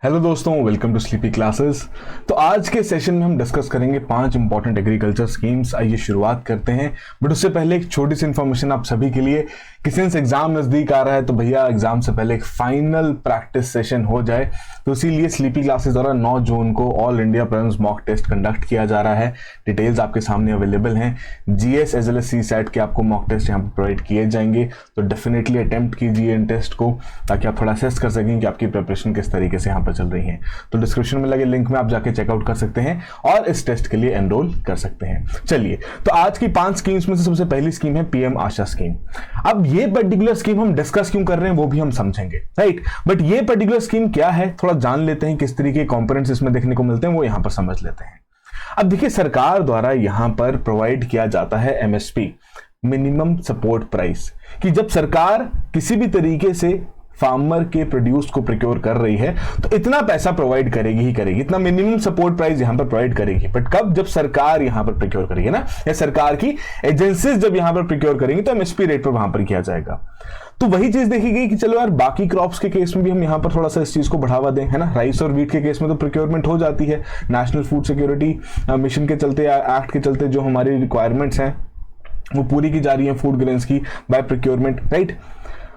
Hello दोस्तों, welcome to sleepy classes. तो आज के सेशन में हम डिस्कस करेंगे 5 इंपॉर्टेंट एग्रीकल्चर स्कीम्स। आइए शुरुआत करते हैं, बट उससे पहले एक छोटी सी इन्फॉर्मेशन आप सभी के लिए कि सिंस एग्जाम नजदीक आ रहा है तो भैया एग्जाम से पहले एक फाइनल प्रैक्टिस सेशन हो जाए, तो इसीलिए स्लीपी क्लासेस द्वारा 9 जून को all India prelims mock test conduct किया जा रहा है। डिटेल्स आपके सामने अवेलेबल हैं। GS as well as CSAT के आपको मॉक टेस्ट यहाँ पर प्रोवाइड किए जाएंगे, तो डेफिनेटली अटेम्प्ट कीजिए इन टेस्ट को ताकि आप थोड़ा असेस कर सकें कि आपकी प्रिपरेशन किस तरीके से यहाँ पर चल रही है। तो डिस्क्रिप्शन में लगे लिंक में आप जाके चेकआउट कर सकते हैं और इस टेस्ट के लिए एनरोल कर सकते हैं। चलिए, तो आज की 5 स्कीम्स में से सबसे पहली स्कीम है पीएम आशा स्कीम। अब ये पर्टिकुलर स्कीम हम डिस्कस क्यों कर रहे हैं वो भी हम समझेंगे, राइट। बट ये पर्टिकुलर स्कीम क्या है थोड़ा जान लेते हैं, किस तरीके के कंपोनेंट्स इसमें देखने को मिलते हैं वो यहां पर समझ लेते हैं। अब देखिए, सरकार द्वारा यहां पर प्रोवाइड किया जाता है एमएसपी, मिनिमम सपोर्ट प्राइस, कि जब सरकार किसी भी तरीके से फार्मर के प्रोड्यूस को प्रोक्योर कर रही है तो इतना पैसा प्रोवाइड करेगी ही करेगी, इतना मिनिमम सपोर्ट प्राइस यहां पर प्रोवाइड करेगी। बट कब? जब सरकार यहां पर प्रोक्योर करेगी ना, या सरकार की एजेंसीज जब यहां पर प्रोक्योर करेंगी तो एमएसपी रेट पर वहां पर किया जाएगा। तो वही चीज देखी गई कि चलो यार, बाकी क्रॉप्स के केस में भी हम यहां पर थोड़ा सा इस चीज को बढ़ावा दें, है ना। राइस और व्हीट के केस में तो प्रोक्योरमेंट हो जाती है, नेशनल फूड सिक्योरिटी मिशन के चलते या एक्ट के चलते जो हमारी रिक्वायरमेंट्स हैं वो पूरी की जा रही है फूड ग्रेन्स की बाय प्रोक्योरमेंट, राइट।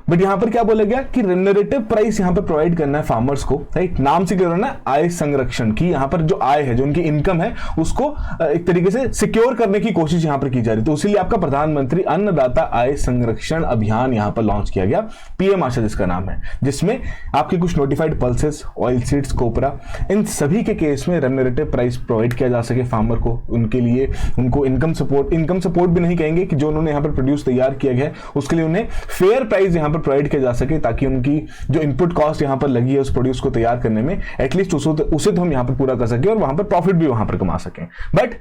बट यहां पर क्या बोला गया कि रेम्युनरेटिव प्राइस यहां पर प्रोवाइड करना है फार्मर्स को, राइट। नाम से क्लियर है, आय संरक्षण की, यहां पर जो आय है, जो उनकी इनकम है, उसको एक तरीके से सिक्योर करने की कोशिश यहां पर की जा रही है। तो इसीलिए आपका प्रधानमंत्री अन्नदाता आय संरक्षण अभियान यहां पर लॉन्च किया गया, पीएम आशा जिसका नाम है, जिसमें आपके कुछ नोटिफाइड पल्सेस, ऑयल सीड्स, कोपरा, इन सभी के केस में रेम्युनरेटिव प्राइस प्रोवाइड किया जा सके फार्मर को। उनके लिए उनको इनकम सपोर्ट भी नहीं कहेंगे कि जो उन्होंने यहां पर प्रोड्यूस तैयार किया गया है उसके लिए उन्हें फेयर प्राइस यहां पर प्रोवाइड किया जा सके, ताकि उनकी जो इनपुट कॉस्ट यहां पर लगी है उस प्रोड्यूस को तैयार करने में एटलीस्ट उसे तो हम यहां पर पूरा कर सके और वहां पर प्रॉफिट भी वहां पर कमा सकें। बट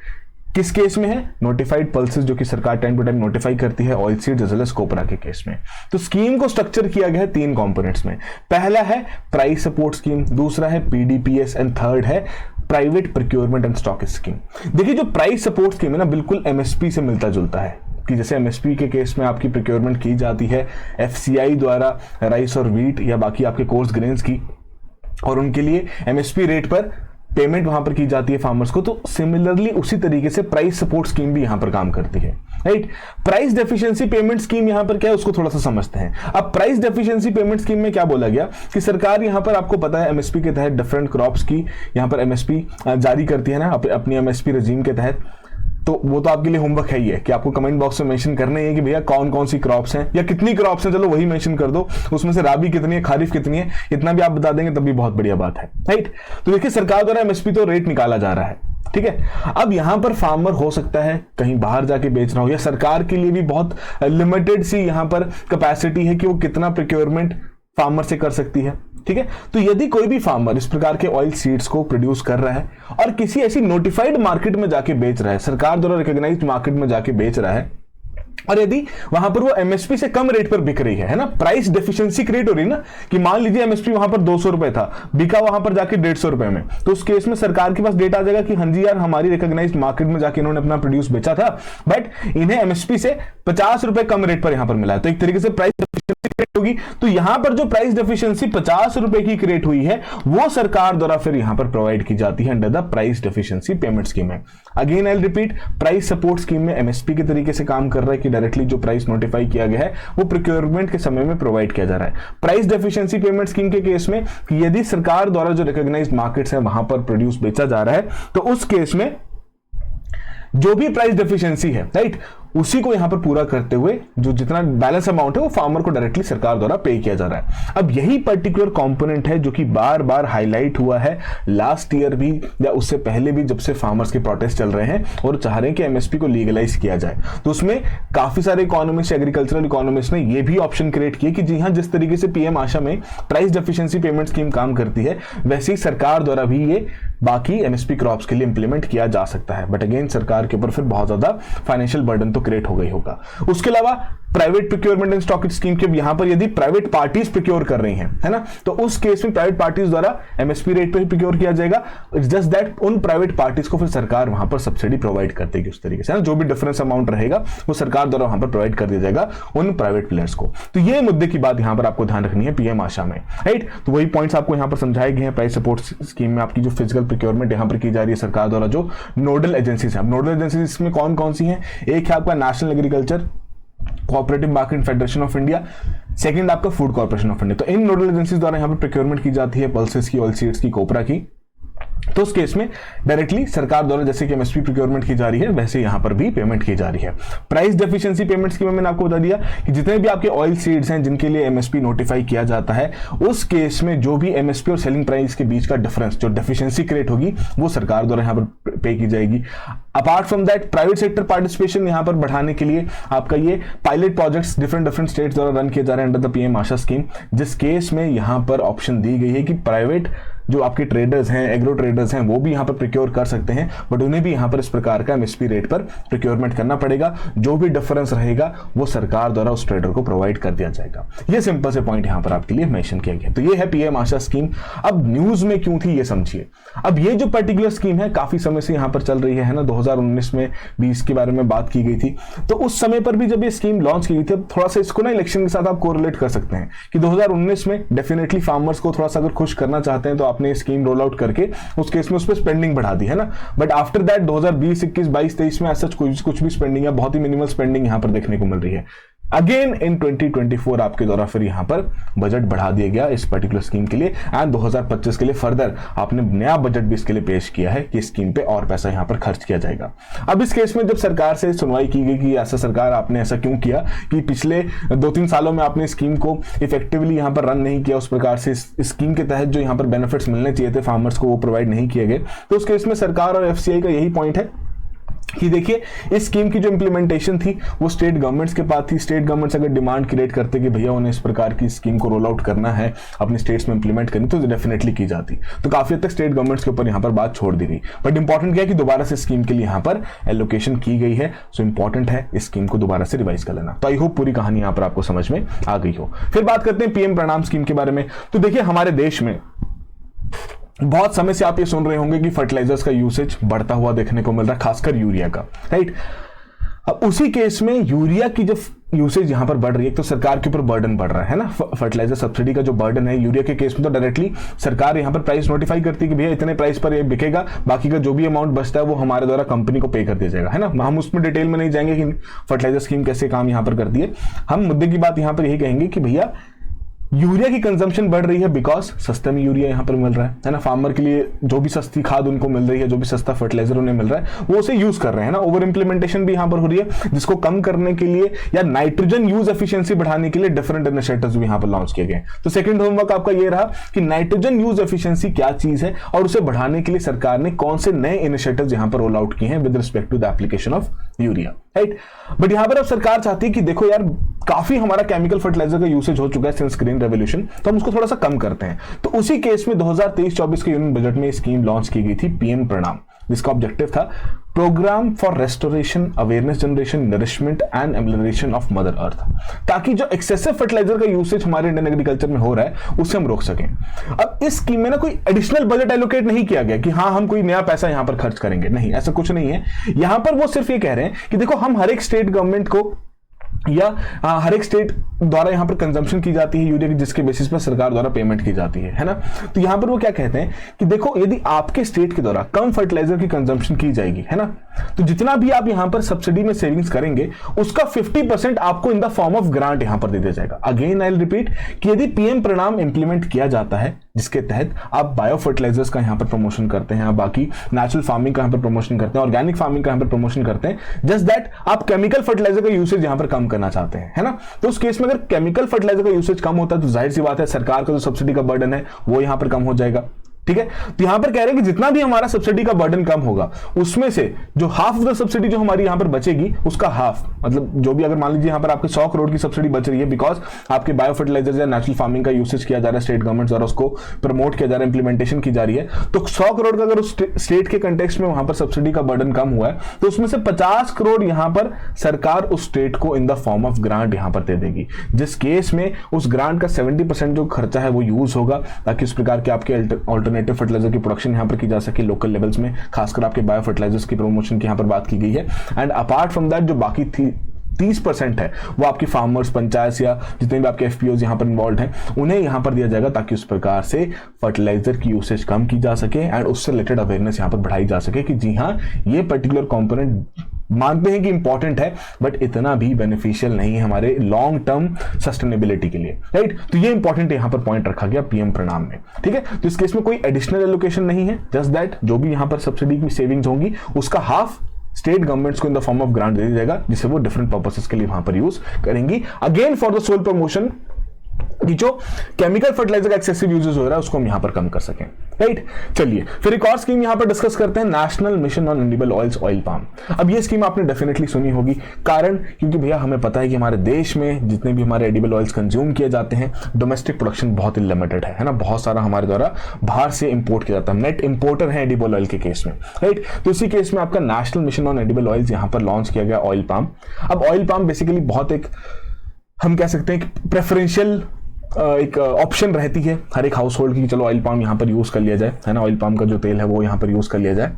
किस केस में है? नोटिफाइड पल्सेस, जो कि सरकार टाइम टू टाइम नोटिफाई करती है, oil seeds as well as copra के केस में। तो स्कीम को स्ट्रक्चर किया गया है 3 कंपोनेंट्स में। पहला है प्राइस सपोर्ट स्कीम, दूसरा है पीडीपीएस एंड थर्ड है private procurement and stock scheme. देखिए, जो प्राइस सपोर्ट स्कीम है ना, बिल्कुल एमएसपी से मिलता जुलता है, कि जैसे एमएसपी के केस में आपकी प्रोक्योरमेंट की जाती है एफसीआई द्वारा राइस और व्हीट या बाकी आपके कोर्स ग्रेन्स की, और उनके लिए एमएसपी रेट पर पेमेंट वहां पर की जाती है फार्मर्स को। तो सिमिलरली उसी तरीके से प्राइस सपोर्ट स्कीम भी यहां पर काम करती है, right. Price deficiency payment scheme यहां पर क्या है उसको थोड़ा सा समझते हैं। अब प्राइस डेफिशिएंसी पेमेंट स्कीम में क्या बोला गया कि सरकार यहां पर, आपको पता है, एमएसपी के तहत डिफरेंट क्रॉप्स की यहां पर एमएसपी जारी करती है ना, अपनी एमएसपी रेजिम के तहत। तो वो तो आपके लिए होमवर्क है ही है कि आपको कमेंट बॉक्स में मेंशन करना है कि भैया कौन कौन सी क्रॉप्स हैं या कितनी क्रॉप्स हैं, चलो वही मेंशन कर दो, उसमें से राबी कितनी है, खारिफ कितनी है, इतना भी आप बता देंगे तब भी बहुत बढ़िया बात है, राइट। तो देखिए, सरकार द्वारा एमएसपी तो रेट निकाला जा रहा है, ठीक है। अब यहां पर फार्मर हो सकता है कहीं बाहर जाके बेच रहा हो, या सरकार के लिए भी बहुत लिमिटेड सी यहां पर कैपेसिटी है कि वो कितना प्रोक्योरमेंट फार्मर से कर सकती है, ठीक है। तो यदि कोई भी फार्मर इस प्रकार के ऑयल सीड्स को प्रोड्यूस कर रहा है और किसी ऐसी नोटिफाइड मार्केट में जाके बेच रहा है, सरकार द्वारा रिकॉग्नाइज्ड मार्केट में जाके बेच रहा है, और यदि वहां पर वो एमएसपी से कम रेट पर बिक रही है ना, प्राइस डेफिशिएंसी क्रिएट हो रही है ना, कि मान लीजिए एमएसपी वहां पर 200 रुपए था, बिका वहां पर जाके 150 रुपए में, तो उस केस में सरकार के पास डेटा आ जाएगा कि हाँ जी यार, हमारी रिकॉग्नाइज्ड मार्केट में जाके इन्होंने अपना प्रोड्यूस बेचा था, बट इन्हें एमएसपी से 50 रुपए कम रेट पर यहां पर मिला है। तो एक तरीके से प्राइस डेफिशिएंसी क्रिएट होगी। तो यहां पर जो प्राइस डेफिशिएंसी 50 रुपए की क्रिएट हुई है वो सरकार द्वारा फिर यहां पर प्रोवाइड की जाती है under the price deficiency payment scheme है। Again I will repeat, price support scheme में एमएसपी के तरीके से काम कर रहा है कि डायरेक्टली जो प्राइस नोटिफाई किया गया है वो प्रोक्योरमेंट के समय में प्रोवाइड किया जा रहा है। प्राइस डेफिशिएंसी पेमेंट स्कीम के केस में यदि सरकार द्वारा जो रिकॉग्नाइज्ड मार्केट्स है वहां पर प्रोड्यूस बेचा जा रहा है, तो उस केस में जो भी प्राइस डेफिशिएंसी है, राइट, उसी को यहां पर पूरा करते हुए जो जितना बैलेंस अमाउंट है वो फार्मर को डायरेक्टली सरकार द्वारा पे किया जा रहा है। अब यही पर्टिकुलर कंपोनेंट है जो कि बार बार हाईलाइट हुआ है लास्ट ईयर भी या उससे पहले भी, जब से फार्मर्स के प्रोटेस्ट चल रहे हैं और चाह रहे हैं कि एमएसपी को लीगलाइज किया जाए। तो उसमें काफी सारे इकोनॉमिस्ट, एग्रीकल्चरल इकोनॉमिस्ट ने ये भी ऑप्शन क्रिएट किए कि जी हाँ, जिस तरीके से पीएम आशा में प्राइस डेफिशिएंसी पेमेंट स्कीम काम करती है, वैसे ही सरकार द्वारा भी ये बाकी एमएसपी क्रॉप्स के लिए इंप्लीमेंट किया जा सकता है। बट अगेन सरकार के ऊपर फिर बहुत ज्यादा फाइनेंशियल बर्डन तो क्रिएट हो गई होगा। उसके अलावा private procurement and stock scheme के यहां पर यदि प्राइवेट पार्टीज प्रोक्योर कर रही हैं, है ना, तो उस केस में प्राइवेट पार्टीज द्वारा एमएसपी रेट पे ही प्रोक्योर किया जाएगा। इट्स जस्ट दैट उन प्राइवेट पार्टीज को फिर सरकार वहां पर सब्सिडी प्रोवाइड कर देगी उस तरीके से, जो भी डिफरेंस अमाउंट रहेगा वो सरकार द्वारा वहां पर प्रोवाइड कर दिया जाएगा उन प्राइवेट प्लेयर्स को। तो ये मुद्दे की बात यहां पर आपको ध्यान रखनी है पीएम आशा में, राइट। तो वही पॉइंट्स आपको यहां पर समझाए गए हैं। प्राइस सपोर्ट स्कीम में आपकी जो फिजिकल प्रोक्योरमेंट यहां पर की जा रही है सरकार द्वारा, जो नोडल एजेंसीज है, नोडल एजेंसीज इसमें कौन कौन सी हैं? एक है आपका national agriculture cooperative market federation of India, second आपका फूड कॉर्पोरेशन ऑफ इंडिया। तो इन नोडल एजेंसीज द्वारा यहां पर प्रोक्योरमेंट की जाती है पल्सेस की, ऑयल सीड्स की, कोपरा की। तो उस केस में डायरेक्टली सरकार द्वारा जैसे कि एमएसपी प्रोक्योरमेंट की जा रही है वैसे यहां पर भी पेमेंट की जा रही है। प्राइस डेफिशिएंसी पेमेंट्स की मैंने आपको बता दिया कि जितने भी आपके ऑयल सीड्स हैं जिनके लिए एमएसपी नोटिफाई किया जाता है, उस केस में जो भी एमएसपी और सेलिंग प्राइस के बीच का डिफरेंस, जो डेफिशिएंसी क्रिएट होगी, वो सरकार द्वारा यहां पर पे की जाएगी। Apart from that private sector participation यहां पर बढ़ाने के लिए आपका ये पायलट प्रोजेक्ट्स डिफरेंट स्टेट्स द्वारा रन किए जा रहे हैं under the PM Asha scheme, जिस केस में यहां पर ऑप्शन दी गई है कि प्राइवेट जो आपके ट्रेडर्स हैं, एग्रो ट्रेडर्स हैं, वो भी यहां पर प्रोक्योर कर सकते हैं, बट उन्हें भी यहां पर इस प्रकार का एमएसपी रेट पर प्रोक्योरमेंट करना पड़ेगा। जो भी डिफरेंस रहेगा वो सरकार द्वारा उस ट्रेडर को प्रोवाइड कर दिया जाएगा। ये सिंपल से पॉइंट यहां पर आपके लिए मेंशन किया गया। तो ये है पीएम आशा स्कीम। अब न्यूज में क्यों थी ये समझिए। अब ये जो पर्टिकुलर स्कीम है काफी समय से यहां पर चल रही है ना, 2019 में भी इसके बारे में बात की गई थी। तो उस समय पर भी जब ये स्कीम लॉन्च की गई थी, थोड़ा सा इसको ना इलेक्शन के साथ आप कोरिलेट कर सकते हैं कि 2019 में डेफिनेटली फार्मर्स को थोड़ा सा अगर खुश करना चाहते हैं तो आपने स्कीम रोल आउट करके उस केस में उस पर स्पेंडिंग बढ़ा दी है ना। बट आफ्टर दैट 2020, 21, 22, 23 में ऐसा कुछ भी स्पेंडिंग है, बहुत ही मिनिमल स्पेंडिंग यहां पर देखने को मिल रही है। अगेन इन 2024 आपके द्वारा फिर यहां पर बजट बढ़ा दिया गया इस पर्टिकुलर स्कीम के लिए, एंड 2025 के लिए फर्दर आपने नया बजट भी इसके लिए पेश किया है कि स्कीम पे और पैसा यहां पर खर्च किया जाएगा। अब इस केस में जब सरकार से सुनवाई की गई कि ऐसा सरकार आपने ऐसा क्यों किया कि पिछले 2-3 सालों में आपने स्कीम को इफेक्टिवली यहां पर रन नहीं किया, उस प्रकार से इस स्कीम के तहत जो यहां पर बेनिफिट्स मिलने चाहिए थे फार्मर्स को वो प्रोवाइड नहीं किए गए। तो उस केस में सरकार और एफसीआई का यही पॉइंट है कि देखिए इस स्कीम की जो इंप्लीमेंटेशन थी वो स्टेट गवर्नमेंट्स के पास थी। स्टेट गवर्नमेंट्स अगर डिमांड क्रिएट करते कि भैया उन्हें इस प्रकार की स्कीम को रोल आउट करना है, अपने स्टेट्स में इंप्लीमेंट करनी, तो डेफिनेटली की जाती। तो काफी हद तक स्टेट गवर्नमेंट्स के ऊपर यहाँ पर बात छोड़ दी गई। बट इंपॉर्टेंट क्या है कि दोबारा से स्कीम के लिए यहाँ पर एलोकेशन की गई है, सो इंपॉर्टेंट है इस स्कीम को दोबारा से रिवाइज कर लेना। तो आई होप पूरी कहानी यहाँ पर आपको समझ में आ गई हो। फिर बात करते हैं पीएम प्रणाम स्कीम के बारे में। तो देखिए हमारे देश में बहुत समय से आप ये सुन रहे होंगे कि फर्टिलाइजर्स का यूसेज बढ़ता हुआ देखने को मिल रहा है, खासकर यूरिया का, राइट। अब उसी केस में यूरिया की जब यूसेज यहां पर बढ़ रही है तो सरकार के ऊपर बर्डन बढ़ रहा है ना। फर्टिलाइजर सब्सिडी का जो बर्डन है यूरिया के केस में, तो डायरेक्टली सरकार यहां पर प्राइस नोटिफाई करती है कि भैया इतने प्राइस पर ये बिकेगा, बाकी का जो भी अमाउंट बचता है वो हमारे द्वारा कंपनी को पे कर दिया जाएगा, है ना। हम उसमें डिटेल में नहीं जाएंगे कि फर्टिलाइजर स्कीम कैसे काम यहां पर करती है। हम मुद्दे की बात यहां पर यही कहेंगे कि भैया यूरिया की कंजम्पशन बढ़ रही है बिकॉज सस्ते में यूरिया यहां पर मिल रहा है ना। फार्मर के लिए जो भी सस्ती खाद उनको मिल रही है, जो भी सस्ता फर्टिलाइजर उन्हें मिल रहा है, वो उसे यूज कर रहे हैं ना। ओवर इंप्लीमेंटेशन भी यहां पर हो रही है, जिसको कम करने के लिए या नाइट्रोजन यूज एफिशिएंसी बढ़ाने के लिए डिफरेंट इनिशिएटिव्स भी यहां पर लॉन्च किए गए। तो सेकंड होमवर्क आपका ये रहा कि नाइट्रोजन यूज एफिशिएंसी क्या चीज है और उसे बढ़ाने के लिए सरकार ने कौन से नए इनिशिएटिव्स यहां पर रोल आउट किए हैं with respect to the application of urea, right. But यहां पर अब सरकार चाहती है कि देखो यार काफी हमारा केमिकल फर्टिलाइजर का यूसेज हो चुका है सिंस ग्रीन रेवोल्यूशन, तो हम उसको थोड़ा सा कम करते हैं। तो उसी केस में 2023-24 के यूनियन बजट में स्कीम लॉन्च की गई थी पीएम प्रणाम, जिसका ऑब्जेक्टिव था program for restoration, awareness generation, nourishment and amelioration of mother earth, ताकि जो एक्सेसिव फर्टिलाइजर का यूसेज हमारे इंडियन एग्रीकल्चर में हो रहा है उसे हम रोक सकें। अब इस स्कीम में ना कोई एडिशनल बजट एलोकेट नहीं किया गया कि हाँ हम कोई नया पैसा यहां पर खर्च करेंगे, नहीं, ऐसा कुछ नहीं है। यहां पर वो सिर्फ ये कह रहे हैं कि देखो हम हर एक स्टेट गवर्नमेंट को या हर एक स्टेट द्वारा यहां पर कंजम्पशन की जाती है यूरिया की, जिसके बेसिस पर सरकार द्वारा पेमेंट की जाती है ना। तो यहां पर वो क्या कहते हैं कि देखो यदि आपके स्टेट के द्वारा कम फर्टिलाइजर की कंजम्पशन की जाएगी, है ना, तो जितना भी आप यहां पर सब्सिडी में सेविंग्स करेंगे उसका 50% आपको इन द फॉर्म ऑफ ग्रांट यहां पर दे दिया जाएगा। अगेन आई विल रिपीट कि यदि पीएम प्रणाम इंप्लीमेंट किया जाता है, जिसके तहत आप बायो फर्टिलाइजर्स का यहां पर प्रमोशन करते हैं, आप बाकी नेचुरल फार्मिंग का यहां पर प्रमोशन करते हैं, ऑर्गेनिक फार्मिंग का यहां पर प्रमोशन करते हैं, जस्ट दैट आप केमिकल फर्टिलाइजर का यूसेज यहां पर कम करना चाहते हैं, है ना। तो उस केस में अगर केमिकल फर्टिलाइजर का यूसेज कम होता है तो जाहिर सी बात है सरकार का जो सब्सिडी का बर्डन है वो यहां पर कम हो जाएगा, ठीक है। तो यहां पर कह रहे हैं कि जितना भी हमारा सब्सिडी का बर्डन कम होगा उसमें से जो हाफ ऑफ द सब्सिडी जो हमारी यहां पर बचेगी उसका हाफ, मतलब जो भी, अगर मान लीजिए यहां पर आपके 100 करोड़ की सब्सिडी बच रही है बिकॉज आपके बायो फर्टिलाइजर्स या नेचुरल फार्मिंग का यूसेज किया जा रहा है, स्टेट गवर्नमेंट द्वारा उसको प्रमोट किया जा रहा है, इंप्लीमेंटेशन की जा रही है, तो 100 करोड़ का अगर उस स्टेट के कंटेक्स्ट में वहां पर सब्सिडी का बर्डन कम हुआ है तो उसमें से 50 करोड़ यहां पर सरकार उस स्टेट को in the form of grant यहां पर दे देगी, जिस केस में उस ग्रांट का 70% जो खर्चा है वो यूज होगा ताकि उस प्रकार के आपके अल्टरनेटिव फर्टिलाइजर की प्रोडक्शन यहां पर की जा सके लोकल लेवल्स में, खासकर आपके बायो फर्टिलाइजर्स की प्रमोशन की यहां पर बात की गई है। एंड अपार्ट फ्रॉम दैट जो बाकी 30% है वो आपकी फार्मर्स, पंचायत या जितने भी आपके एफपीओज यहां पर इन्वॉल्व हैं उन्हें यहां पर दिया जाएगा ताकि उस प्रकार से फर्टिलाइजर की यूसेज कम की जा सके एंड उससे रिलेटेड अवेयरनेस यहां पर बढ़ाई जा सके कि जी हां ये पर्टिकुलर कंपोनेंट मानते हैं कि इंपॉर्टेंट है बट इतना भी बेनिफिशियल नहीं है हमारे लॉन्ग टर्म सस्टेनेबिलिटी के लिए, राइट। तो ये इंपॉर्टेंट यहां पर पॉइंट रखा गया पीएम प्रणाम में, ठीक है। तो इस केस में कोई एडिशनल एलोकेशन नहीं है, जस्ट दैट जो भी यहां पर सब्सिडी की सेविंग्स होंगी उसका हाफ स्टेट गवर्नमेंट्स को in the form of grant दे दिया जाएगा जिसे वो डिफरेंट पर्पसेस के लिए वहां पर यूज करेंगी, again for the soil promotion कि जो केमिकल फर्टिलाइजर का एक्सेसिव यूजेस हो रहा है उसको हम यहां पर कम कर सकें, राइट। चलिए फिर एक और स्कीम यहां पर डिस्कस करते हैं, national mission on edible oils, oil palm. अब ये स्कीम आपने डेफिनेटली सुनी होगी, कारण क्योंकि भैया हमें पता है कि हमारे देश में जितने भी हमारे एडिबल ऑयल्स कंज्यूम किए जाते हैं डोमेस्टिक प्रोडक्शन बहुत ही लिमिटेड है ना, बहुत सारा हमारे द्वारा बाहर से इंपोर्ट किया जाता है, नेट इंपोर्टर है एडिबल ऑयल के केस में, राइट। तो इसी केस में आपका national mission on edible oils यहां पर लॉन्च किया गया ऑयल पाम। अब ऑयल पाम बेसिकली बहुत एक, हम कह सकते हैं कि प्रेफरेंशियल एक ऑप्शन रहती है हर एक हाउस होल्ड की, चलो ऑयल पाम यहां पर यूज कर लिया जाए, है ना, ऑयल पाम का जो तेल है वो यहां पर यूज कर लिया जाए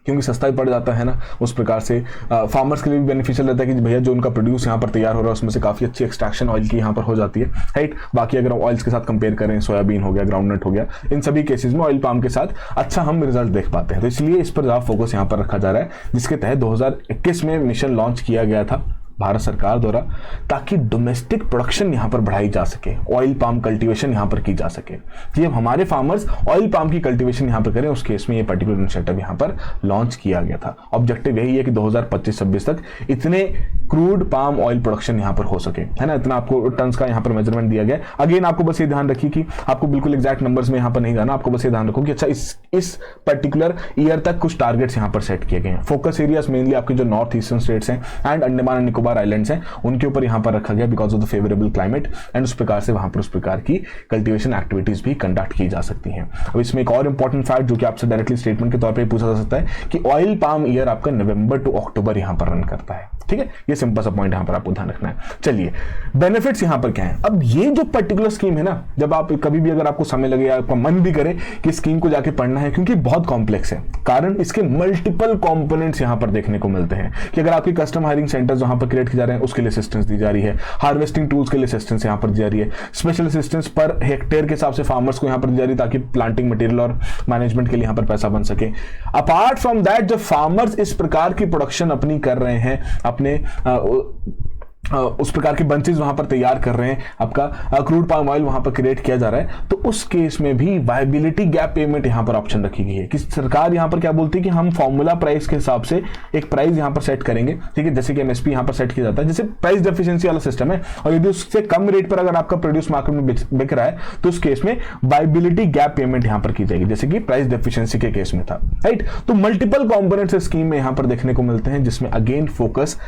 क्योंकि सस्ता ही पड़ जाता है ना, उस प्रकार से फार्मर्स के लिए भी बेनिफिशियल रहता है कि भैया जो उनका प्रोड्यूस यहाँ पर तैयार हो रहा है उसमें से काफी अच्छी एक्सट्रैक्शन ऑयल की यहाँ पर हो जाती है, राइट। बाकी अगर ऑयल्स के साथ कंपेयर करें, सोयाबीन हो गया, ग्राउंडनट हो गया, इन सभी केसेस में ऑयल पाम के साथ अच्छा हम रिजल्ट देख पाते हैं। तो इसलिए इस पर ज्यादा फोकस यहाँ पर रखा जा रहा है, जिसके तहत 2021 में मिशन लॉन्च किया गया था भारत सरकार द्वारा ताकि डोमेस्टिक प्रोडक्शन यहां पर बढ़ाई जा सके, ऑयल पाम कल्टीवेशन यहां पर की जा सके, जब हमारे फार्मर्स ऑयल पाम की कल्टीवेशन यहां पर करें उस केस में ये पर्टिकुलर इनिशिएटिव यहां पर लॉन्च किया गया था। ऑब्जेक्टिव यही है कि 2025-26 तक इतने क्रूड पाम ऑयल प्रोडक्शन यहां पर हो सके, है ना, इतना आपको टन्स का यहां पर मेजरमेंट दिया गया। अगेन आपको बस ये ध्यान रखिए कि आपको बिल्कुल एग्जैक्ट नंबर्स में यहां पर नहीं जाना, आपको बस ये ध्यान रखो कि अच्छा इस पर्टिकुलर ईयर तक कुछ टारगेट्स यहां पर सेट किए गए हैं। फोकस एरियाज मेनली आपके जो नॉर्थ ईस्टर्न स्टेट्स हैं and Andaman and Nicobar islands हैं उनके ऊपर यहां पर रखा गया because of the favourable climate and उस प्रकार से वहां पर उस प्रकार की कल्टीवेशन एक्टिविटीज भी कंडक्ट की जा सकती हैं। अब इसमें एक और इंपॉर्टेंट फैक्ट जो कि आपसे डायरेक्टली स्टेटमेंट के तौर पर पूछा जा सकता है कि ऑयल पाम ईयर आपका नवंबर टू अक्टूबर यहां पर रन करता है, ठीक है। ये सिंपल सा पॉइंट यहां पर आपको ध्यान रखना है। चलिए बेनिफिट्स यहां पर क्या है। अब ये जो पर्टिकुलर स्कीम है ना, जब आप कभी भी अगर आपको समय लगे या आपका मन भी करे कि स्कीम को जाके पढ़ना है क्योंकि बहुत कॉम्प्लेक्स है, कारण इसके मल्टीपल कंपोनेंट्स यहां पर देखने को मिलते हैं कि अगर आपकी कस्टम हायरिंग सेंटर्स वहां पर क्रिएट किए जा रहे हैं उसके लिए असिस्टेंस दी जा रही है, हार्वेस्टिंग टूल्स के लिए असिस्टेंस यहां पर दी जा रही है, स्पेशल असिस्टेंस पर हेक्टेयर के हिसाब से फार्मर्स को यहां पर दी जा रही है ताकि प्लांटिंग मटेरियल और मैनेजमेंट के लिए यहां पर पैसा बन सके। अपार्ट फ्रॉम दैट जब फार्मर्स इस प्रकार की प्रोडक्शन अपनी कर रहे हैं, अपने उस प्रकार के बंचेस वहां पर तैयार कर रहे हैं, आपका क्रूड पाम ऑयल वहां पर क्रिएट किया जा रहा है, तो उस केस में भी वायबिलिटी गैप पेमेंट यहां पर ऑप्शन रखी गई है कि सरकार यहां पर क्या बोलती है कि हम फॉर्मूला प्राइस के हिसाब से एक प्राइस यहां पर सेट करेंगे, ठीक है, जैसे कि एमएसपी यहां पर सेट किया जाता है, जैसे प्राइस डेफिशिएंसी वाला सिस्टम है, और यदि उससे कम रेट पर अगर आपका प्रोड्यूस मार्केट में बिक रहा है तो उस केस में वायबिलिटी गैप पेमेंट यहां पर की जाएगी, जैसे कि प्राइस डेफिशिएंसी के केस में था, राइट। तो मल्टीपल कंपोनेंट्स स्कीम में यहां पर देखने को मिलते हैं जिसमें again focus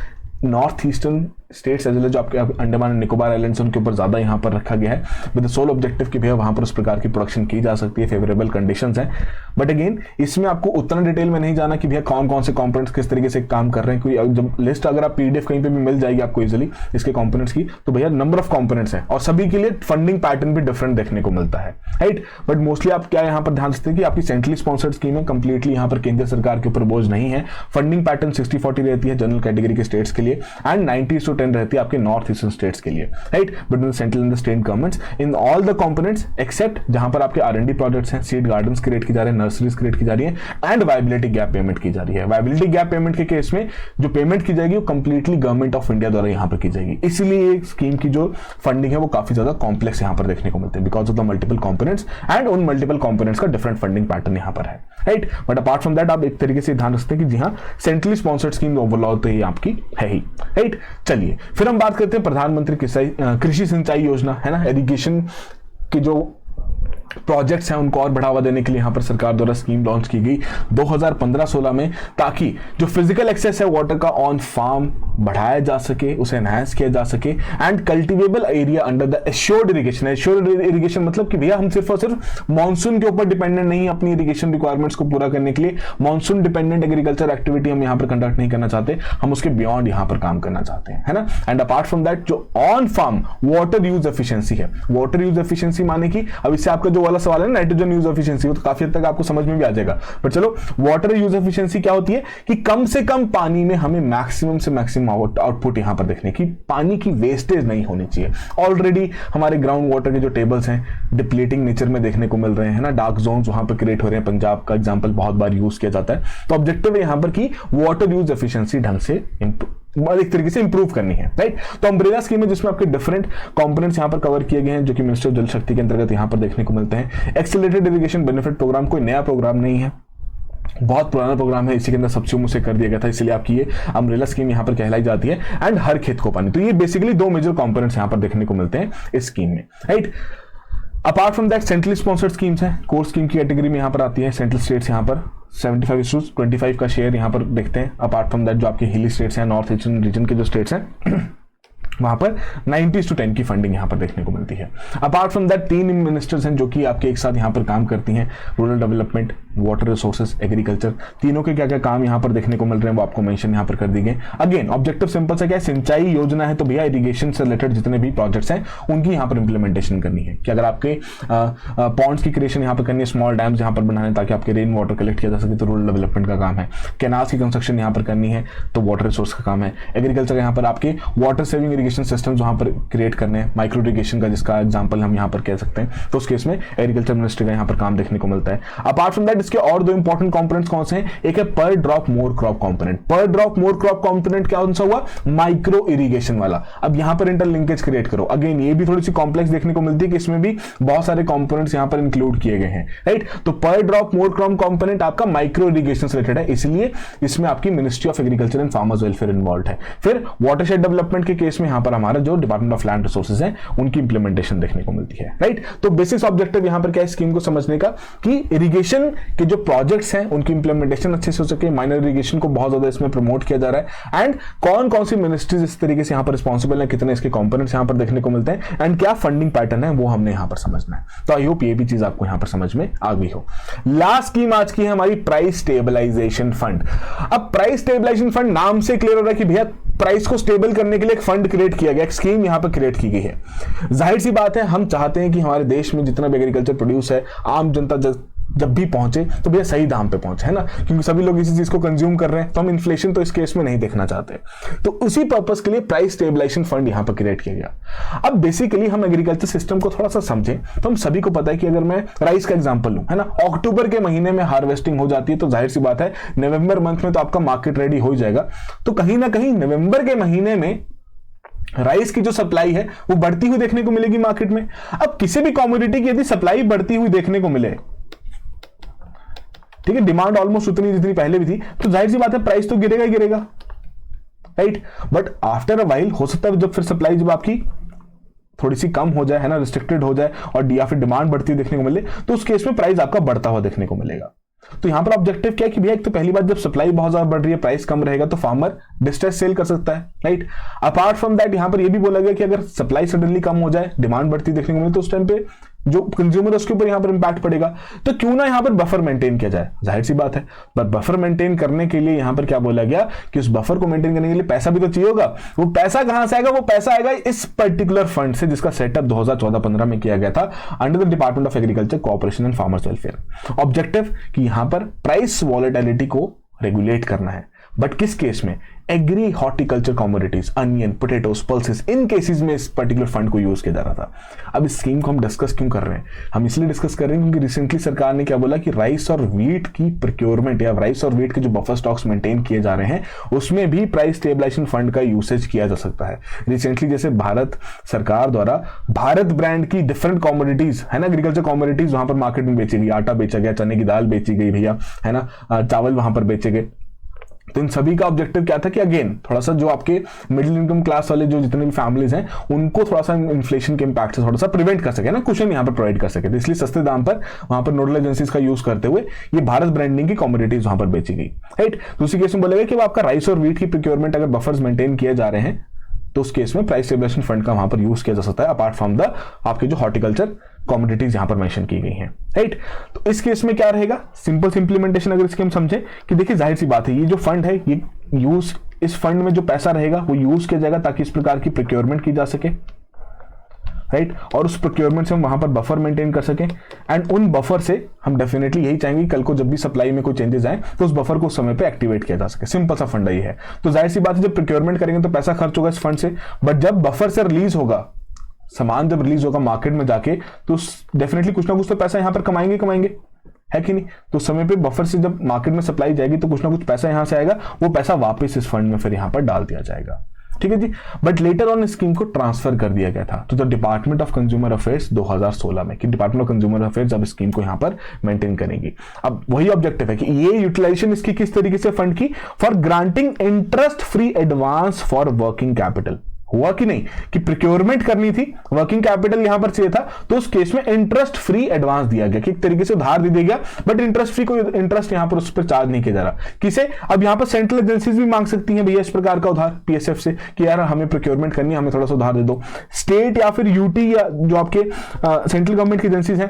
north eastern states as well as जो आपके अंडमान एंड निकोबार आइलैंड्स उनके ऊपर ज्यादा यहां पर रखा गया है विद द सोल ऑब्जेक्टिव कि भैया वहां पर उस प्रकार की प्रोडक्शन की जा सकती है, फेवरेबल कंडीशंस हैं। बट अगेन इसमें आपको उतना डिटेल में नहीं जाना कि भैया कौन कौन से कंपोनेंट्स किस तरीके से काम कर रहे हैं, कोई जब लिस्ट अगर आप पीडीएफ कहीं पे भी मिल जाएगी आपको इजीली इसके कंपोनेंट्स की, तो भैया नंबर ऑफ कंपोनेंट्स हैं और सभी के लिए फंडिंग पैटर्न भी डिफरेंट देखने को मिलता है, राइट। बट मोस्टली आप क्या यहां पर ध्यान रखते हैं कि आपकी सेंट्रली स्पॉन्सर्ड स्कीम है, कंप्लीटली यहां पर केंद्र सरकार के ऊपर बोझ नहीं है, फंडिंग पैटर्न 60-40 रहती है जनरल कैटेगरी के स्टेट्स के लिए एंड 90:10 रहती है आपके नॉर्थ ईस्टर्न स्टेट्स के लिए, right, between central and the state governments in all the components except जहां पर आपके आर&डी प्रोजेक्ट्स हैं, सीड गार्डन्स क्रिएट की जा रहे हैं, नर्सरीज क्रिएट की जा रही है एंड वायबिलिटी गैप पेमेंट की जा रही है। वायबिलिटी गैप पेमेंट के केस में जो पेमेंट की जाएगी वो कंप्लीटली गवर्नमेंट ऑफ इंडिया द्वारा यहां पर की जाएगी, इसलिए स्कीम की जो फंडिंग है वो काफी ज्यादा कॉम्प्लेक्स यहां पर देखने को मिलते हैं because of the multiple components and उन मल्टीपल कंपोनेंट्स का डिफरेंट फंडिंग पैटर्न यहां पर है, right. But apart from that आप एक तरीके से ध्यान रखते हैं कि जी हाँ सेंट्रली स्पॉन्सर्ड स्कीम ओवरऑल तो ये आपकी है ही, राइट। चलिए फिर हम बात करते हैं प्रधानमंत्री कृषि सिंचाई योजना, है ना, इरिगेशन की जो प्रोजेक्ट्स हैं उनको और बढ़ावा देने के लिए यहाँ पर सरकार द्वारा स्कीम लॉन्च की गई 2015-16 में, ताकि जो फिजिकल एक्सेस है वाटर का ऑन फार्म बढ़ाया जा सके, उसे एनहांस किया जा सके and cultivable area under the assured irrigation. Assured irrigation मतलब कि भैया हम सिर्फ और सिर्फ मानसून के ऊपर डिपेंडेंट नहीं, अपनी इरिगेशन रिक्वायरमेंट्स को पूरा करने के लिए मानसून डिपेंडेंट एग्रीकल्चर एक्टिविटी हम यहाँ पर कंडक्ट नहीं करना चाहते, हम उसके बियॉन्ड यहाँ पर काम करना चाहते हैं, है ना। एंड अपार्ट फ्रॉम दैट जो on farm water use efficiency है, वाटर यूज एफिशिएंसी माने कि अब इससे आपका जो वाला सवाल है नाइट्रोजन यूज एफिशिएंसी, वो तो काफी हद तक आपको समझ में भी आ जाएगा, पर चलो वाटर यूज एफिशिएंसी क्या होती है कि कम से कम पानी में हमें मैक्सिमम से मैक्सिमम आउटपुट यहां पर देखने की, पानी की वेस्टेज नहीं होनी चाहिए। ऑलरेडी हमारे ग्राउंड वाटर के जो टेबल्स हैं डिप्लीटिंग नेचर में देखने को मिल रहे हैं ना, डार्क जोन्स वहां पर क्रिएट हो रहे हैं, पंजाब का एग्जांपल बहुत बार यूज किया जाता है। तो ऑब्जेक्टिव है यहां पर कि वाटर यूज एफिशिएंसी ढंग से एक तरीके से इंप्रूव करनी है, राइट। तो अम्ब्रेला स्कीम है जिसमें आपके डिफरेंट कंपोनेंट्स यहां पर कवर किए गए हैं, जो कि मिनिस्ट्री ऑफ जल शक्ति के अंतर्गत यहां पर देखने को मिलते हैं। एक्सेलरेटेड इरिगेशन बेनिफिट प्रोग्राम कोई नया प्रोग्राम नहीं है, बहुत पुराना प्रोग्राम है, इसी के अंदर सब्सिडी मुझसे कर दिया गया था, इसलिए आपकी ये अम्ब्रेला स्कीम यहां पर कहलाई जाती है। एंड हर खेत को पानी, तो ये बेसिकली दो मेजर कंपोनेंट्स यहां पर देखने को मिलते हैं इस स्कीम में, right. Apart from that centrally sponsored schemes हैं, कोर स्कीम की कैटेगरी में यहां पर आती है। सेंट्रल स्टेट्स यहां पर 75:25 का शेयर यहां पर देखते हैं। अपार्ट फ्रॉम दैट जो आपके हिली स्टेट्स हैं, नॉर्थ ईस्टर्न रीजन के जो स्टेट्स हैं वहां पर 90:10 की फंडिंग यहां पर देखने को मिलती है। अपार्ट फ्रॉम दैट 3 मिनिस्टर्स हैं जो कि आपके एक साथ यहां पर काम करती हैं, rural development, water resources, agriculture, तीनों के क्या क्या काम यहां पर देखने को मिल रहे हैं वो आपको मेंशन यहां पर कर दी गए। अगेन ऑब्जेक्टिव सिंपल से क्या है, सिंचाई योजना है तो भैया इरिगेशन से रिलेटेड जितने भी प्रोजेक्ट्स हैं उनकी यहां पर इंप्लीमेंटेशन करनी है, कि अगर आपके पॉन्ड्स की क्रिएशन यहां पर करनी है, स्मॉल डैम्स यहां पर बनाने ताकि आपके रेन वाटर कलेक्ट किया जा सके तो रूरल डेवलपमेंट का काम है। कैनाल्स की कंस्ट्रक्शन यहां पर करनी है तो वाटर रिसोर्स का काम है। एग्रीकल्चर यहां पर आपके वाटर सेविंग इरिगेशन सिस्टम वहां पर क्रिएट करने हैं, माइक्रो इरिगेशन का जिसका एग्जांपल हम यहां पर कह सकते हैं, तो उस केस में एग्रीकल्चर मिनिस्ट्री का यहां पर काम देखने को मिलता है। अपार्ट फ्रॉम दैट इसके और दो इंपॉर्टेंट कंपोनेंट्स कौन से हैं, एक है पर ड्रॉप मोर क्रॉप कंपोनेंट। पर ड्रॉप मोर क्रॉप कंपोनेंट क्या सा हुआ, माइक्रो इरिगेशन वाला। अब यहां पर इंटरलिंकेज क्रिएट करो, अगेन ये भी थोड़ी सी कॉम्प्लेक्स देखने को मिलती है कि इसमें भी बहुत सारे कंपोनेंट्स यहां पर इंक्लूड किए गए हैं, राइट। तो पर ड्रॉप मोर क्रॉप कंपोनेंट आपका माइक्रो इरिगेशन से रिलेटेड है, इसलिए इसमें आपकी ministry of agriculture and farmers welfare involve है। फिर वाटरशेड डेवलपमेंट के केस में यहां पर हमारा जो डिपार्टमेंट ऑफ लैंड रिसोर्सेज है उनकी इंप्लीमेंटेशन देखने को मिलती है, राइट। तो बेसिक ऑब्जेक्टिव यहां पर क्या है स्कीम को समझने का, कि इरिगेशन के जो प्रोजेक्ट्स हैं उनकी इंप्लीमेंटेशन अच्छे से हो सके, माइनर इरिगेशन को बहुत ज्यादा इसमें प्रमोट किया जा रहा है, एंड कौन कौन सी मिनिस्ट्रीज इस तरीके से यहां पर रिस्पॉन्सिबल है, कितने इसके कंपोनेंट्स यहां पर देखने को मिलते हैं, एंड क्या फंडिंग पैटर्न है वो हमने यहां पर समझना है। तो आई होप ये भी चीज आपको यहां पर समझ में आ गई हो। लास्ट स्कीम आज की है हमारी प्राइस स्टेबलाइजेशन फंड। अब प्राइस स्टेबलाइजेशन फंड नाम से क्लियर हो रहा है कि भैया प्राइस को स्टेबल करने के लिए एक फंड क्रिएट किया गया, एक स्कीम यहां पर क्रिएट की गई है। जाहिर सी बात है हम चाहते हैं कि हमारे देश में जितना भी एग्रीकल्चर प्रोड्यूस है आम जनता जब भी पहुंचे तो भैया सही दाम पे पहुंचे, है ना, क्योंकि सभी लोग इसी चीज को कंज्यूम कर रहे हैं, तो हम इन्फ्लेशन तो इस केस में नहीं देखना चाहते। तो उसी पर्पस के लिए प्राइस स्टेबलाइजेशन फंड यहां पर क्रिएट किया गया। अब बेसिकली हम एग्रीकल्चर सिस्टम को थोड़ा सा समझें तो हम सभी को पता है कि अगर मैं राइस का एग्जांपल लूं, है ना, अक्टूबर के महीने में हार्वेस्टिंग हो जाती है, तो जाहिर सी बात है नवंबर मंथ में तो आपका मार्केट रेडी हो जाएगा। तो कहीं ना कहीं नवंबर के महीने में राइस की जो सप्लाई है वो बढ़ती हुई देखने को मिलेगी मार्केट में। अब किसी भी कमोडिटी की यदि सप्लाई बढ़ती हुई देखने को मिले, ठीक है, डिमांड ऑलमोस्ट उतनी जितनी पहले भी थी, तो जाहिर सी बात है प्राइस तो गिरेगा ही गिरेगा, right. But after a while हो सकता है जब फिर सप्लाई जब आपकी थोड़ी सी कम हो जाए, है ना, रिस्ट्रिक्टेड हो जाए और या फिर डिमांड बढ़ती हुई देखने को मिले, तो उस केस में प्राइस आपका बढ़ता हुआ देखने को मिलेगा। तो यहां पर ऑब्जेक्टिव क्या है कि भैया एक तो पहली बात जब सप्लाई बहुत ज्यादा बढ़ रही है, प्राइस कम रहेगा तो फार्मर डिस्ट्रेस सेल कर सकता है, राइट। अपार्ट फ्रॉम दैट यहां पर यह भी बोला गया कि अगर सप्लाई सडनली कम हो जाए, डिमांड बढ़ती देखने को मिले, तो उस टाइम पे जो कंज्यूमर है उसके ऊपर यहां पर इंपैक्ट पड़ेगा। तो क्यों ना यहां पर बफर मेंटेन किया जाए, जाहिर सी बात है। पर बफर मेंटेन करने के लिए यहां पर क्या बोला गया कि उस बफर को मेंटेन करने के लिए पैसा भी तो चाहिए होगा। वो पैसा कहां से आएगा, वो पैसा आएगा इस पर्टिकुलर फंड से जिसका सेटअप 2014-15 में किया गया था under the department of agriculture, cooperation and farmers welfare. Objective कि यहां पर प्राइस वॉलेटिलिटी को रेगुलेट करना है, बट किस केस में, agri horticulture commodities, onion, potatoes, pulses, in cases में इस पर्टिकुलर फंड को यूज किया जा रहा था। अब इस स्कीम को हम डिस्कस क्यों कर रहे हैं, हम इसलिए डिस्कस कर रहे हैं क्योंकि रिसेंटली सरकार ने क्या बोला कि राइस और व्हीट की प्रोक्योरमेंट या राइस और व्हीट के जो बफर स्टॉक्स मेंटेन किए जा रहे हैं उसमें भी प्राइस स्टेबलाइजेशन फंड का यूसेज किया जा सकता है। रिसेंटली जैसे भारत सरकार द्वारा भारत ब्रांड की डिफरेंट कमोडिटीज, है ना, एग्रीकल्चर कमोडिटीज वहां पर मार्केट में बेची गई, आटा बेचा गया, चने की दाल बेची गई भैया, है ना, चावल वहां पर बेचे गए। तो इन सभी का ऑब्जेक्टिव क्या था कि अगेन थोड़ा सा जो आपके मिडिल इनकम क्लास वाले जो जितने भी फैमिलीज हैं उनको थोड़ा सा इन्फ्लेशन के इम्पैक्ट से थोड़ा सा प्रिवेंट कर सके ना, कुशन यहाँ पर प्रोवाइड कर सके। तो इसलिए सस्ते दाम पर वहां पर नोडल एजेंसीज का यूज करते हुए ये भारत ब्रांडिंग की कमोडिटीज वहां पर बेची गई, राइट। दूसरी केस में बोलेगा कि आपका राइस और व्हीट की प्रोक्योरमेंट अगर बफर्स मेंटेन किए जा रहे हैं तो उस केस में प्राइस स्टेबलाइजेशन फंड का वहां पर यूज किया जा सकता है, अपार्ट फ्रॉम द आपके जो हॉर्टिकल्चर कमोडिटीज यहां पर मेंशन की गई हैं, राइट। तो इस केस में क्या रहेगा, सिंपल इंप्लीमेंटेशन अगर इसकी हम समझें कि देखिए जाहिर सी बात है ये जो फंड है ये यूज, इस फंड में जो पैसा रहेगा वो यूज किया जाएगा ताकि इस प्रकार की प्रोक्योरमेंट की जा सके, राइट। और उस प्रोक्योरमेंट से हम वहां पर बफर मेंटेन कर सकें एंड उन बफर से हम डेफिनेटली यही चाहेंगे कल को जब भी सप्लाई में कोई चेंजेस आए तो उस बफर को उस समय पे एक्टिवेट किया जा सके। सिंपल सा फंड ही है। तो जाहिर सी बात है जब प्रोक्योरमेंट करेंगे तो पैसा खर्च होगा इस फंड से, बट जब बफर से रिलीज होगा, सामान जब रिलीज होगा मार्केट में जाके तो डेफिनेटली कुछ ना कुछ तो पैसा यहां पर कमाएंगे, है कि नहीं। तो समय पे बफर से जब मार्केट में सप्लाई जाएगी तो कुछ ना कुछ पैसा यहां से आएगा, वो पैसा वापस इस फंड में फिर यहां पर डाल दिया जाएगा, ठीक है जी। बट लेटर ऑन स्कीम को ट्रांसफर कर दिया गया था तो the department of consumer affairs 2016 में, कि डिपार्टमेंट ऑफ कंज्यूमर अफेयर्स अब स्कीम को यहां पर मेंटेन करेंगी। अब वही ऑब्जेक्टिव है कि ये यूटिलाइजेशन इसकी किस तरीके से फंड की, for granting interest free advance for working capital. हुआ कि नहीं कि प्रोक्योरमेंट करनी थी, वर्किंग कैपिटल यहां पर चाहिए था, तो उस केस में इंटरेस्ट फ्री एडवांस दिया गया कि एक तरीके से उधार दे दिया गया, बट इंटरेस्ट फ्री, कोई इंटरेस्ट यहां पर उस पर चार्ज नहीं किया जा रहा। किसे, अब यहां पर सेंट्रल एजेंसीज भी मांग सकती हैं भैया इस प्रकार का उधार पीएसएफ से कि यार हमें प्रोक्योरमेंट करनी है, हमें थोड़ा सा उधार दे दो। स्टेट या फिर यूटी या जो आपके सेंट्रल गवर्नमेंट की एजेंसीज हैं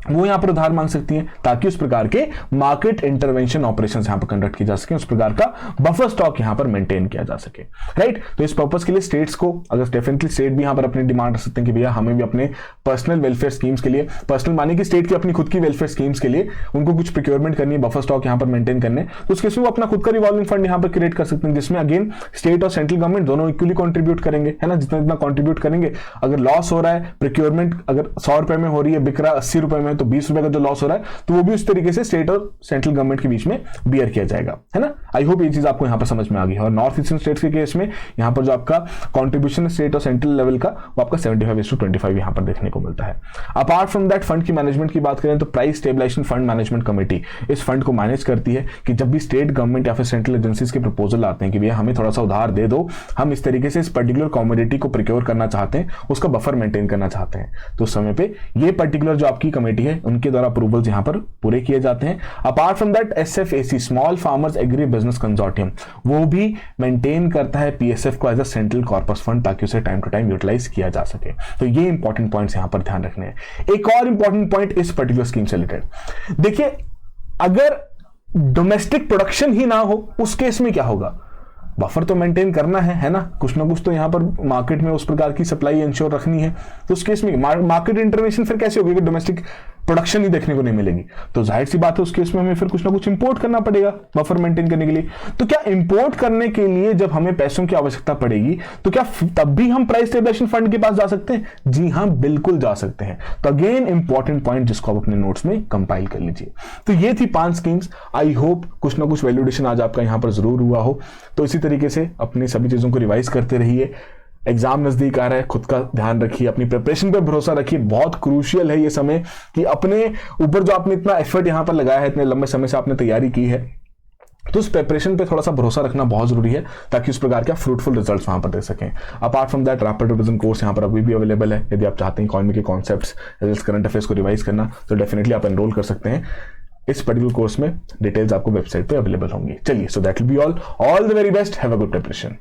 वो यहां पर उधार मांग सकती हैं ताकि उस प्रकार के मार्केट इंटरवेंशन ऑपरेशंस यहां पर कंडक्ट की जा सके, उस प्रकार का बफर स्टॉक यहां पर मेंटेन किया जा सके, राइट। तो इस पर्पस के लिए स्टेट्स को, अगर डेफिनेटली स्टेट भी यहां पर अपनी डिमांड रख सकते हैं कि भैया हमें भी अपने पर्सनल वेलफेयर स्कीम्स के लिए, पर्सनल माने कि स्टेट की अपनी खुद की वेलफेयर स्कीम्स के लिए उनको कुछ प्रोक्योरमेंट करनी है, बफर स्टॉक यहां पर मेंटेन करने, तो उसके वो अपना खुद का रिवॉल्विंग फंड यहां पर क्रिएट कर सकते हैं जिसमें अगेन स्टेट और सेंट्रल गवर्नमेंट दोनों इक्वली कॉन्ट्रीब्यूट करेंगे, है ना। जितना जितना कॉन्ट्रीब्यूट करेंगे, अगर लॉस हो रहा है प्रोक्योरमेंट, अगर 100 रुपए में हो रही है, बिक रहा 80 रुपए में, तो 20 रुपए का जो लॉस हो रहा है तो वो भी उस तरीके से स्टेट और सेंट्रल गवर्नमेंट के बीच में बियर किया जाएगा, है ना। आई होप ये चीज आपको यहां पर समझ में आ गई है। और नॉर्थ ईस्टर्न स्टेट्स के केस में यहां पर जो आपका कॉन्ट्रीब्यूशन स्टेट और सेंट्रल लेवल का वो आपका 75:25 यहां पर देखने को मिलता है। अपार्ट फ्रॉम दैट फंड की मैनेजमेंट की बात करें तो price stabilisation fund management committee इस फंड को मैनेज करती है कि जब भी स्टेट गवर्नमेंट या फिर सेंट्रल एजेंसीज के प्रपोजल आते हैं कि भैया हमें थोड़ा सा उधार दे दो, हम इस तरीके से इस पर्टिकुलर कमोडिटी को प्रोक्योर करना चाहते हैं, उसका बफर मेंटेन करना चाहते हैं, तो उस समय पे ये पर्टिकुलर जो आपकी कमेटी है उनके द्वारा अप्रूवल्स यहां पर पूरे किए जाते हैं। Apart from that SFAC small farmers agri business consortium वो भी मेंटेन करता है पीएसएफ को as a central corpus fund ताकि उसे टाइम टू टाइम यूटिलाइज किया जा सके। तो ये इंपॉर्टेंट पॉइंट्स यहां पर ध्यान रखने हैं। एक और इंपॉर्टेंट पॉइंट इस पर्टिकुलर स्कीम से रिलेटेड देखिए, अगर डोमेस्टिक प्रोडक्शन ही ना हो उस केस में क्या होगा, बफर तो मेंटेन करना है ना, कुछ ना कुछ तो यहां पर मार्केट में उस प्रकार की सप्लाई इंश्योर रखनी है, तो उस केस में मार्केट इंटरवेंशन फिर कैसे होगी, डोमेस्टिक प्रोडक्शन ही देखने को नहीं मिलेगी, तो जाहिर सी बात है उस केस में हमें फिर कुछ ना कुछ इंपोर्ट करना पड़ेगा बफर मेंटेन करने के लिए। तो क्या इंपोर्ट करने के लिए जब हमें पैसों की आवश्यकता पड़ेगी तो क्या तब भी हम प्राइस स्टेबलाइजेशन फंड के पास जा सकते हैं? जी हां, बिल्कुल जा सकते हैं। तो अगेन इंपॉर्टेंट पॉइंट जिसको आप अपने नोट्स में कंपाइल कर लीजिए। तो ये थी 5 स्कीम्स। आई होप कुछ ना कुछ वैल्यूडेशन आज आपका यहां पर जरूर हुआ हो। तो इसी तरीके से अपनी सभी चीजों को रिवाइज करते रहिए। एग्जाम नजदीक आ रहा है, खुद का ध्यान रखिए, अपनी प्रिपरेशन पे भरोसा रखिए। बहुत क्रूशियल है ये समय कि अपने ऊपर जो आपने इतना एफर्ट यहां पर लगाया है, इतने लंबे समय से आपने तैयारी की है, तो उस प्रिपरेशन पे थोड़ा सा भरोसा रखना बहुत जरूरी है ताकि उस प्रकार के फ्रूटफुल रिजल्ट्स वहां पर दे सकें। Apart from that rapid revision course यहां पर अभी भी अवेलेबल है। यदि आप चाहते हैं इकोनॉमी के कॉन्सेप्ट्स, करंट अफेयर्स को रिवाइज करना, तो डेफिनेटली आप एनरोल कर सकते हैं। इस पर्टिकुलर कोर्स में डिटेल्स आपको वेबसाइट पे अवेलेबल होंगी। चलिए, so that will be all the very best, have a good preparation.